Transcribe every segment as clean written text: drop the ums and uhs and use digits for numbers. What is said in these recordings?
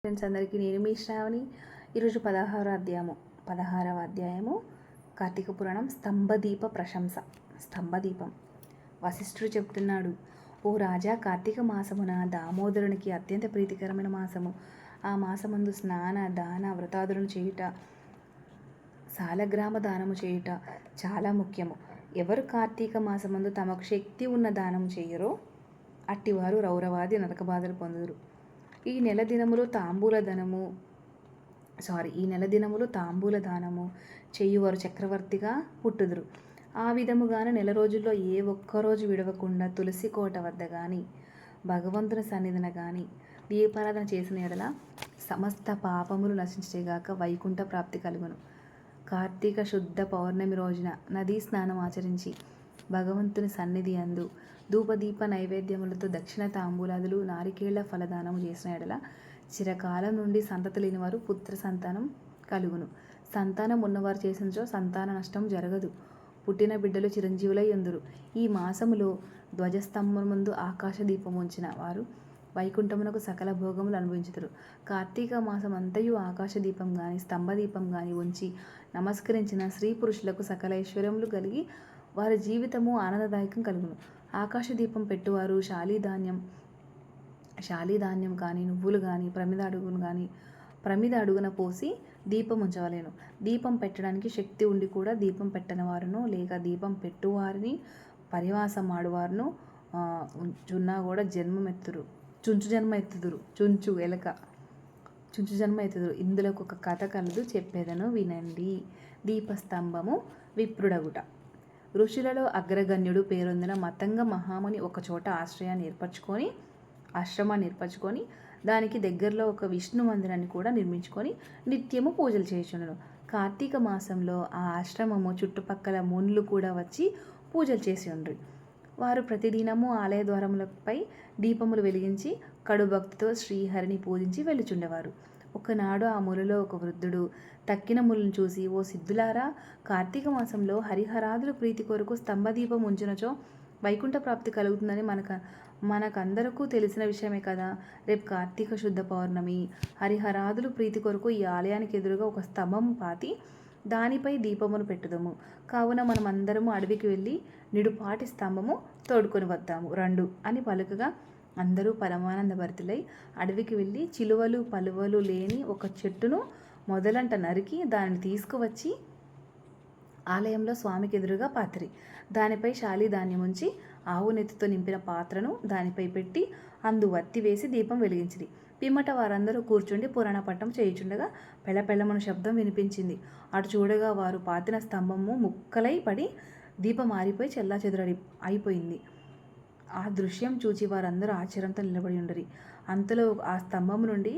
Friends అందరికీ నేను మీ శ్రావణి. ఈరోజు 16వ అధ్యాయము కార్తీక పురాణం స్తంభదీప ప్రశంస. స్తంభదీపం. వశిష్ఠుడు చెప్తున్నాడు, ఓ రాజా, కార్తీక మాసమున దామోదరునికి అత్యంత ప్రీతికరమైన మాసము. ఆ మాసమందు స్నాన దాన వ్రతాదులను చేయుట, సాలగ్రామ దానము చేయుట చాలా ముఖ్యము. ఎవరు కార్తీక మాసమందు తమకు శక్తి ఉన్న దానము చేయరో అట్టివారు రౌరవాది నరక బాధలు పొందుదురు. ఈ నెల దినములు తాంబూల దానము చేయువారు చక్రవర్తిగా పుట్టుదురు. ఆ విధముగానే నెల రోజుల్లో ఏ ఒక్కరోజు విడవకుండా తులసి కోట వద్ద కానీ భగవంతుని సన్నిధిన కానీ దీపారాధన చేసిన ఎడల సమస్త పాపములు నశించేగాక వైకుంఠ ప్రాప్తి కలుగును. కార్తీక శుద్ధ పౌర్ణమి రోజున నదీ స్నానం ఆచరించి భగవంతుని సన్నిధి అందు ధూపదీప నైవేద్యములతో దక్షిణ తాంబూలాదులు నారికేళ్ల ఫలదానము చేసిన ఎడల చిరకాలం నుండి సంతతి లేని వారు పుత్ర సంతానం కలుగును. సంతానం ఉన్నవారు చేసినచో సంతాన నష్టం జరగదు. పుట్టిన బిడ్డలు చిరంజీవులై ఉందురు. ఈ మాసములో ధ్వజస్తంభం ముందు ఆకాశ దీపం ఉంచిన వారు వైకుంఠమునకు సకల భోగములు అనుభవించుదురు. కార్తీక మాసం అంతయు ఆకాశ దీపం గాని స్తంభదీపం గాని ఉంచి నమస్కరించిన స్త్రీ పురుషులకు సకల ఐశ్వర్యములు కలిగి వారి జీవితము ఆనందదాయకం కలుగును. ఆకాశ దీపం పెట్టువారు శాలీధాన్యం కానీ నువ్వులు కానీ ప్రమిద అడుగున పోసి దీపం ఉంచవలేను. దీపం పెట్టడానికి శక్తి ఉండి కూడా దీపం పెట్టని వారును లేక దీపం పెట్టువారిని పరివాసం ఆడువారును చున్నా కూడా చుంచు జన్మ ఎత్తుదురు. ఇందులో ఒక కథ కలదు, చెప్పేదను వినండి. దీపస్తంభము విప్రుడగుట. ఋషులలో అగ్రగణ్యుడు పేరొందిన మతంగ మహాముని ఒకచోట ఆశ్రమాన్ని ఏర్పరచుకొని దానికి దగ్గరలో ఒక విష్ణు మందిరాన్ని కూడా నిర్మించుకొని నిత్యము పూజలు చేయుచుండును. కార్తీక మాసంలో ఆ ఆశ్రమము చుట్టుపక్కల మునులు కూడా వచ్చి పూజలు చేసి ఉండ్రి. వారు ప్రతిదినము ఆలయ ద్వారములపై దీపములు వెలిగించి కడు భక్తితో శ్రీహరిని పూజించి వెళ్ళుచుండేవారు. ఒకనాడు ఆ ములలో ఒక వృద్ధుడు తక్కిన ములను చూసి, ఓ సిద్ధులారా, కార్తీక మాసంలో హరిహరాదుల ప్రీతి కొరకు స్తంభదీపం ఉంచినచో వైకుంఠ ప్రాప్తి కలుగుతుందని మనకందరకు తెలిసిన విషయమే కదా. రేపు కార్తీక శుద్ధ పౌర్ణమి. హరిహరాదులు ప్రీతి కొరకు ఈ ఆలయానికి ఎదురుగా ఒక స్తంభం పాతి దానిపై దీపమును పెట్టుదము. కావున మనమందరము అడవికి వెళ్ళి నిడుపాటి స్తంభము తోడుకొని వద్దాము రండు అని పలుకగా అందరూ పరమానందభరితులై అడవికి వెళ్ళి చిలువలు పలువలు లేని ఒక చెట్టును మొదలంట నరికి దానిని తీసుకువచ్చి ఆలయంలో స్వామికి ఎదురుగా పాతిరి. దానిపై శాలీధాన్యం ఉంచి ఆవు నెత్తితో నింపిన పాత్రను దానిపై పెట్టి అందు వత్తి వేసి దీపం వెలిగించింది. పిమ్మట వారందరూ కూర్చుండి పురాణ పట్టం చేయుచుండగా పెళ్ళపెళ్ళమను శబ్దం వినిపించింది. అటు చూడగా వారు పాతిన స్తంభము ముక్కలై పడి దీపం ఆరిపోయి చెల్లాచెదురు అయిపోయింది. ఆ దృశ్యం చూచి వారందరూ ఆశ్చర్యంతో నిలబడి ఉండరి. అంతలో ఆ స్తంభం నుండి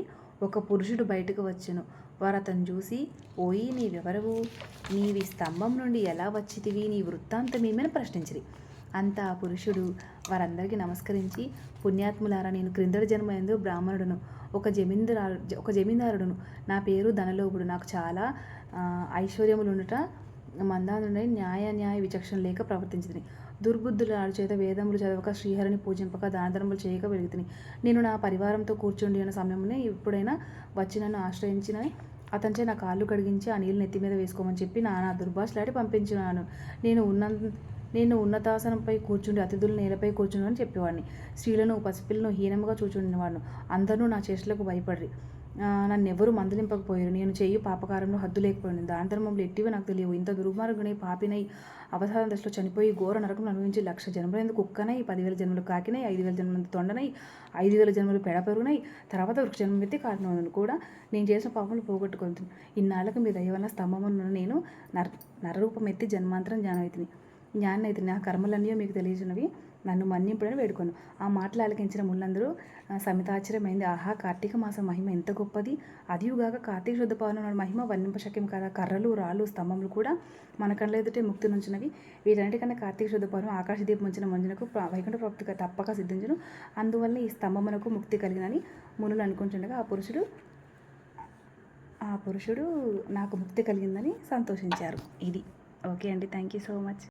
ఒక పురుషుడు బయటకు వచ్చెను. వారు అతను చూసి, ఓయి, నీవెవరవు? నీవి స్తంభం నుండి ఎలా వచ్చితివి? నీ వృత్తాంతమేమని ప్రశ్నించిరి. అంతా ఆ పురుషుడు వారందరికీ నమస్కరించి, పుణ్యాత్ములారా, నేను క్రిందటి జన్మయందు బ్రాహ్మణుడును, ఒక జమీందారుడును. నా పేరు ధనలోభుడు. నాకు చాలా ఐశ్వర్యములుండుట మందాదుడై న్యాయ విచక్షణ లేక ప్రవర్తించింది. దుర్బుద్ధుల చేత వేదములు చదవక శ్రీహరిని పూజింపక దానధర్మములు చేయక వెలుగుతుంది. నేను నా పరివారంతో కూర్చుండి ఉన్న సమయంలో ఎప్పుడైనా వచ్చి నన్ను ఆశ్రయించిన అతనిచే నా కాళ్ళు కడిగించి ఆ నీళ్ళు నెత్తి మీద వేసుకోమని చెప్పి నానా దుర్భాషలాడి పంపించినాను. నేను ఉన్నతాసనంపై కూర్చుండి అతిథులు నేలపై కూర్చుని చెప్పేవాడిని. స్త్రీలను పసిపిల్లను హీనంగా చూచుండేవాడిను. అందరూ నా చేష్టలకు భయపడ్రి. నన్నెవరూ మందలింపకపోయారు. నేను చేయు పాపకారంలో హద్దు లేకపోయింది. దానధర్మంలో ఎట్టివే నాకు తెలియవు. ఇంత దుర్మార్గునై పాపినై అవసాన దశలో చనిపోయి ఘోర నరకం అనుభవించి 1,00,000 జన్మలు ఎందుకు కుక్కనై, 10,000 జన్మలు కాకినై, 5,000 జన్మలు తొండనై, 5,000 జన్మలు పెడపెరుగునై, తర్వాత వృక్ష జన్మం ఎత్తి కారణం కూడా నేను చేసిన పాపములు పోగొట్టుకుంటుంది. ఇన్నాళ్ళకు మీ దయ వల్ల స్తంభమున నేను నరరూపం ఎత్తి జన్మాంతరం జ్ఞానైతే నా కర్మలన్నీ మీకు తెలియజేసినవి. నన్ను మన్నింపుడని వేడుకొను. ఆ మాటలు ఆలకించిన ముళ్ళందరూ సమితాశ్చర్యమైంది. ఆహా, కార్తీక మాసం మహిమ ఎంత గొప్పది! అదియుగాక కార్తీక శుద్ధ పౌర్ణమి మహిమ వర్ణింపశక్యం కదా. కర్రలు, రాళ్ళు, స్తంభములు కూడా మన కళ్ళ ఎదుటే ముక్తి నుంచినవి. వీటన్నిటికన్నా కార్తీక శుద్ధ పౌర్ణమి ఆకాశ దీపం ఉంచిన మంజునకు వైకుంఠ ప్రాప్తి తప్పక సిద్ధించును. అందువల్ల ఈ స్తంభమునకు ముక్తి కలిగినని మునులు అనుకుంటుండగా ఆ పురుషుడు నాకు ముక్తి కలిగిందని సంతోషించారు. ఇది ఓకే అండి. Thank you so much.